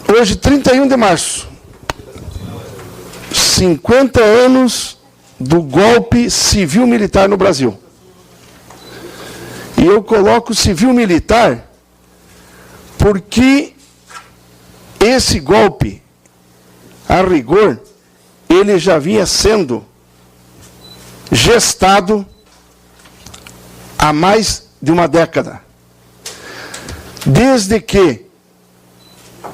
Hoje, 31 de março, 50 anos do golpe civil-militar no Brasil. E eu coloco civil-militar porque esse golpe, a rigor, ele já vinha sendo gestado há mais de uma década. Desde que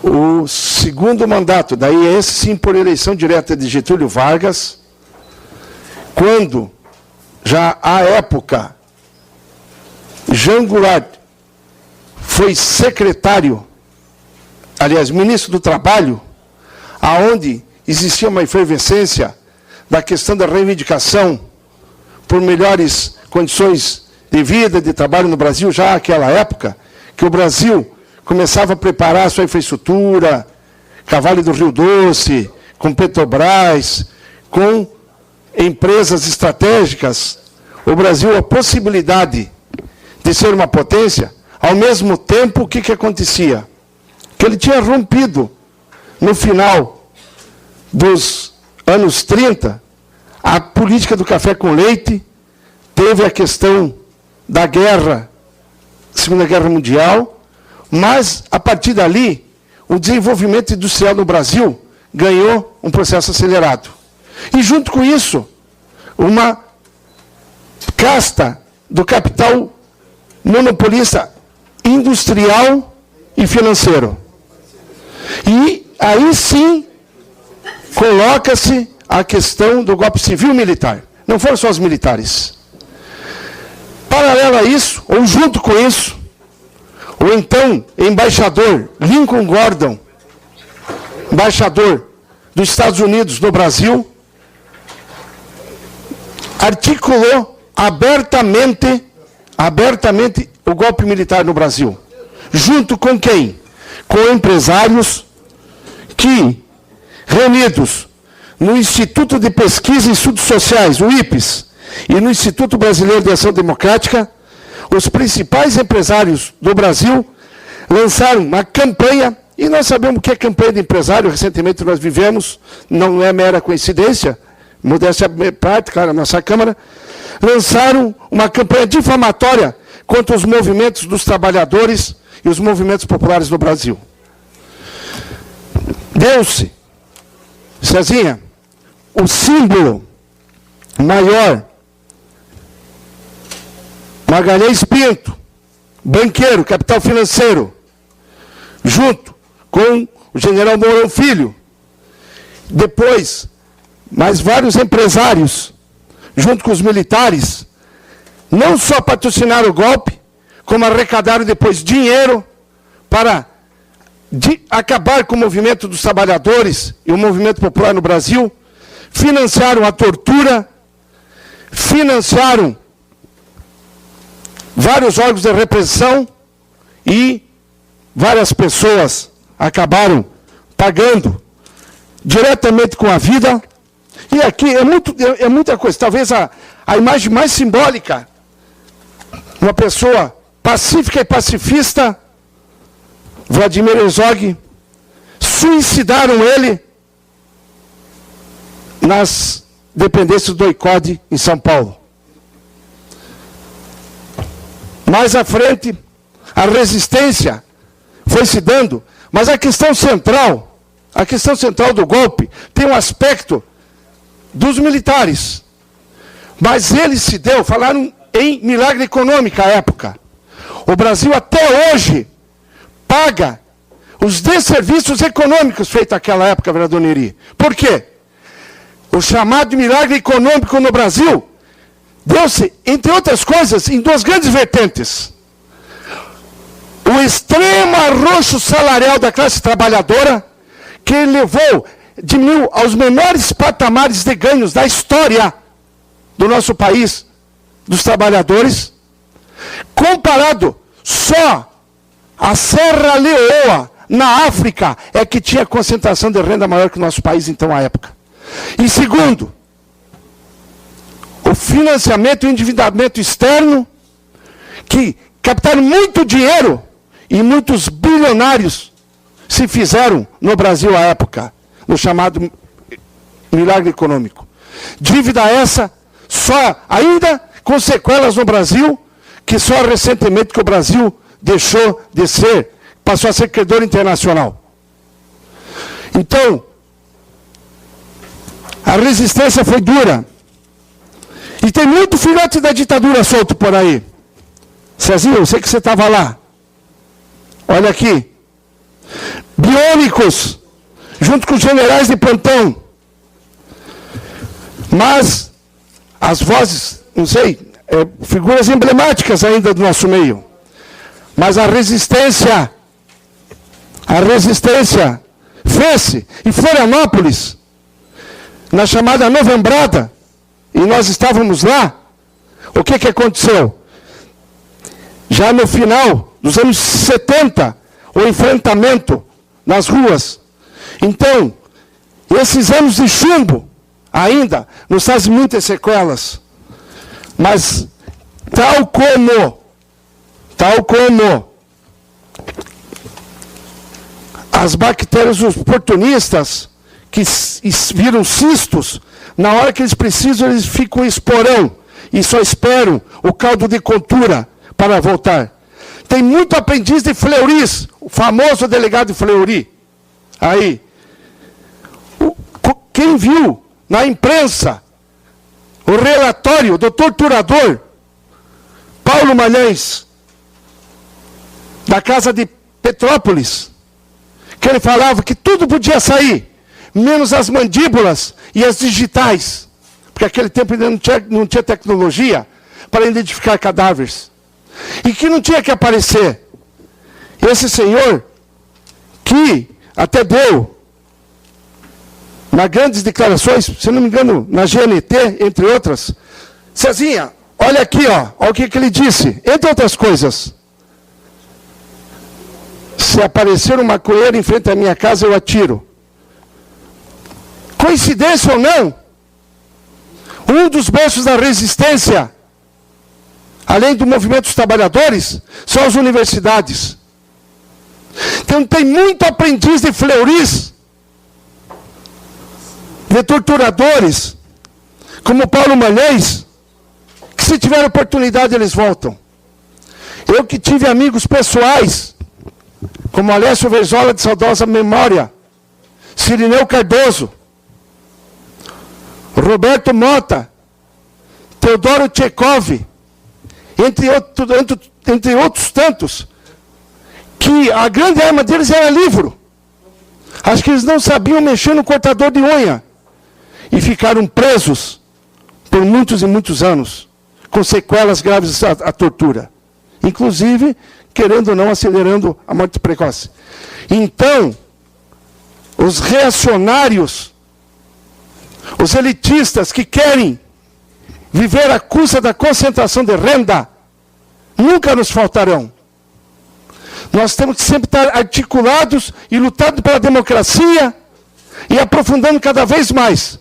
o segundo mandato, daí esse sim por eleição direta de Getúlio Vargas, quando já à época Jean Goulart foi secretário, aliás, ministro do Trabalho, aonde existia uma efervescência da questão da reivindicação por melhores condições de vida, de trabalho no Brasil, já naquela época, que o Brasil começava a preparar a sua infraestrutura, Cavalo do Rio Doce, com Petrobras, com empresas estratégicas, o Brasil a possibilidade de ser uma potência. Ao mesmo tempo, o que acontecia? Que ele tinha rompido, no final dos anos 30, a política do café com leite, teve a questão da guerra, Segunda Guerra Mundial, mas, a partir dali, o desenvolvimento industrial no Brasil ganhou um processo acelerado. E, junto com isso, uma casta do capital monopolista industrial e financeiro. E aí sim coloca-se a questão do golpe civil-militar. Não foram só os militares. Paralelo a isso, ou junto com isso, o então embaixador Lincoln Gordon, embaixador dos Estados Unidos no Brasil, articulou abertamente o golpe militar no Brasil. Junto com quem? Com empresários que, reunidos no Instituto de Pesquisa e Estudos Sociais, o IPES, e no Instituto Brasileiro de Ação Democrática, os principais empresários do Brasil lançaram uma campanha, e nós sabemos o que é campanha de empresário, recentemente nós vivemos, não é mera coincidência, modéstia à parte, claro, a nossa Câmara, lançaram uma campanha difamatória contra os movimentos dos trabalhadores e os movimentos populares no Brasil. Deu-se, Cezinha, o símbolo maior, Magalhães Pinto, banqueiro, capital financeiro, junto com o general Mourão Filho, depois, mais vários empresários, junto com os militares, não só patrocinaram o golpe, como arrecadaram depois dinheiro para acabar com o movimento dos trabalhadores e o movimento popular no Brasil, financiaram a tortura, financiaram vários órgãos de repressão e várias pessoas acabaram pagando diretamente com a vida. E aqui é muita coisa. Talvez a imagem mais simbólica, uma pessoa pacífica e pacifista, Vladimir Herzog, suicidaram ele nas dependências do ICOD em São Paulo. Mais à frente, a resistência foi se dando, mas a questão central do golpe tem um aspecto dos militares. Mas ele se deu, falaram em milagre econômico à época. O Brasil até hoje paga os desserviços econômicos feitos naquela época, vereador Neri. Por quê? O chamado milagre econômico no Brasil deu-se, entre outras coisas, em duas grandes vertentes. O extremo arroxo salarial da classe trabalhadora, que diminuiu aos menores patamares de ganhos da história do nosso país, dos trabalhadores, comparado só a Serra Leoa, na África, é que tinha concentração de renda maior que o nosso país, então, à época. E segundo, o financiamento e o endividamento externo, que captaram muito dinheiro, e muitos bilionários se fizeram no Brasil à época, no chamado milagre econômico. Dívida essa, só ainda com sequelas no Brasil, que só recentemente que o Brasil deixou de ser, passou a ser credor internacional. Então, a resistência foi dura. E tem muito filhote da ditadura solto por aí. Cezinho, eu sei que você estava lá. Olha aqui. Biônicos, junto com os generais de plantão. Mas as vozes, não sei, figuras emblemáticas ainda do nosso meio. Mas a resistência fez-se. Em Florianópolis, na chamada Novembrada, e nós estávamos lá, o que aconteceu? Já no final dos anos 70, o enfrentamento nas ruas. Então, esses anos de chumbo ainda nos trazem muitas sequelas. Mas, tal como as bactérias oportunistas, que viram cistos, na hora que eles precisam, eles ficam em esporão e só esperam o caldo de cultura para voltar. Tem muito aprendiz de Fleury, o famoso delegado de Fleury. Aí, quem viu na imprensa o relatório do torturador Paulo Malhães, da casa de Petrópolis, que ele falava que tudo podia sair, menos as mandíbulas e as digitais, porque naquele tempo ainda não tinha tecnologia para identificar cadáveres, e que não tinha que aparecer. Esse senhor, que até deu, nas grandes declarações, se não me engano, na GNT, entre outras, Cezinha, olha aqui, olha o que ele disse, entre outras coisas. Se aparecer uma maconheiro em frente à minha casa, eu atiro. Coincidência ou não, um dos berços da resistência, além do movimento dos trabalhadores, são as universidades. Então tem muito aprendiz de Fleury, de torturadores, como Paulo Malhães, que se tiver oportunidade eles voltam. Eu que tive amigos pessoais, como Alessio Verzola, de saudosa memória, Cirineu Cardoso, Roberto Mota, Teodoro Tchekov, entre outros tantos, que a grande arma deles era livro. Acho que eles não sabiam mexer no cortador de unha. E ficaram presos por muitos e muitos anos, com sequelas graves à tortura. Inclusive, querendo ou não, acelerando a morte precoce. Então, os reacionários, os elitistas que querem viver à custa da concentração de renda, nunca nos faltarão. Nós temos que sempre estar articulados e lutando pela democracia e aprofundando cada vez mais.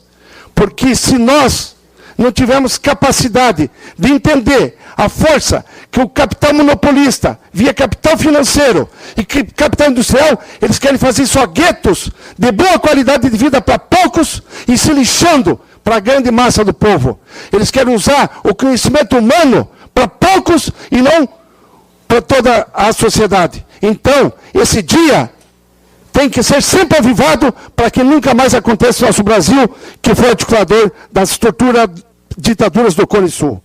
Porque se nós não tivermos capacidade de entender a força que o capital monopolista, via capital financeiro e capital industrial, eles querem fazer só guetos de boa qualidade de vida para poucos e se lixando para a grande massa do povo. Eles querem usar o conhecimento humano para poucos e não para toda a sociedade. Então, esse dia tem que ser sempre avivado para que nunca mais aconteça no nosso Brasil, que foi articulador das ditaduras do Cone Sul.